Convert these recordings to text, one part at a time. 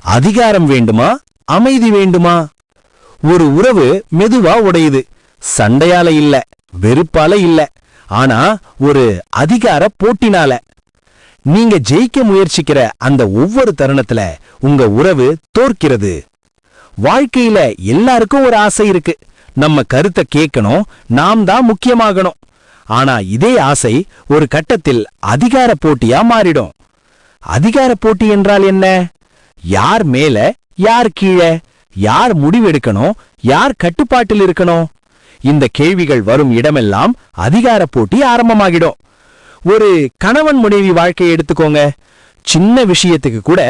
அதிகாரம் வேண்டுமா, அமைதி வேண்டுமா? ஒரு உறவு மெதுவா உடையுது. சண்டையால இல்ல, வெறுப்பால இல்ல, ஆனா ஒரு அதிகார போட்டினால. நீங்க ஜெயிக்க முயற்சிக்கிற அந்த ஒவ்வொரு தருணத்துல உங்க உறவு தோற்கிறது. வாழ்க்கையில எல்லாருக்கும் ஒரு ஆசை இருக்கு. நம்ம கருத்தை கேட்கணும், நாம் தான் முக்கியமாகணும். ஆனா இதே ஆசை ஒரு கட்டத்தில் அதிகார போட்டியா மாறிடும். அதிகார போட்டி என்றால் என்ன? யார் மேல, யார் கீழே, யார் முடிவெடுக்கணும், யார் கட்டுப்பாட்டில் இருக்கணும்? இந்த கேள்விகள் வரும் இடமெல்லாம் அதிகார போட்டி ஆரம்பமாகிடும். ஒரு கணவன் மனைவி வாழ்க்கையை எடுத்துக்கோங்க. சின்ன விஷயத்துக்கு கூட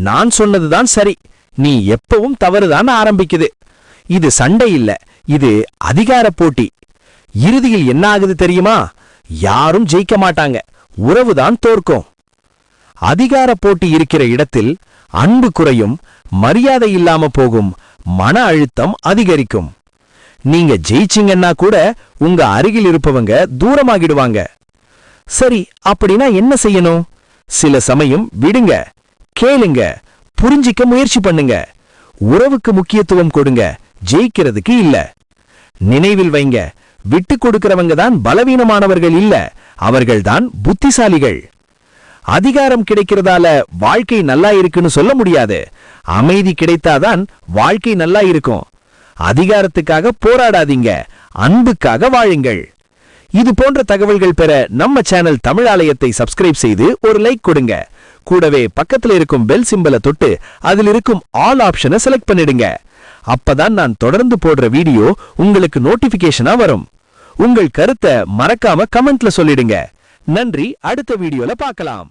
நான் சொன்னதுதான் சரி, நீ எப்பவும் தவறுதான் ஆரம்பிக்குது. இது சண்டை இல்ல, இது அதிகார போட்டி. இறுதியில் என்ன ஆகுது தெரியுமா? யாரும் ஜெயிக்க மாட்டாங்க, உறவுதான் தோற்கும். அதிகார போட்டி இருக்கிற இடத்தில் அன்பு குறையும், மரியாதை இல்லாம போகும், மன அழுத்தம் அதிகரிக்கும். நீங்க ஜெயிச்சிங்கன்னா கூட உங்க அருகில் இருப்பவங்க தூரமாகிடுவாங்க. சரி, அப்படின்னா என்ன செய்யணும்? சில சமயம் விடுங்க, கேளுங்க, புரிஞ்சிக்க முயற்சி பண்ணுங்க. உறவுக்கு முக்கியத்துவம் கொடுங்க, ஜெயிக்கிறதுக்கு இல்ல. நினைவில் வைங்க, விட்டு கொடுக்கிறவங்க தான் பலவீனமானவர்கள் இல்ல, அவர்கள்தான் புத்திசாலிகள். அதிகாரம் கிடைக்கிறதால வாழ்க்கை நல்லா இருக்குன்னு சொல்ல முடியாது. அமைதி கிடைத்தாதான் வாழ்க்கை நல்லா இருக்கும். அதிகாரத்துக்காக போராடாதீங்க, அன்புக்காக வாழுங்கள். இது போன்ற தகவல்கள் பெற நம்ம சேனல் தமிழ் ஆலயத்தை சப்ஸ்கிரைப் செய்து ஒரு லைக் கொடுங்க. கூடவே பக்கத்துல இருக்கும் பெல் சிம்பலை தொட்டு அதில் இருக்கும் ஆல் ஆப்ஷனை செலக்ட் பண்ணிடுங்க. அப்பதான் நான் தொடர்ந்து போடுற வீடியோ உங்களுக்கு நோட்டிபிகேஷனா வரும். உங்கள் கருத்தை மறக்காம கமெண்ட்ல சொல்லிடுங்க. நன்றி. அடுத்த வீடியோல பார்க்கலாம்.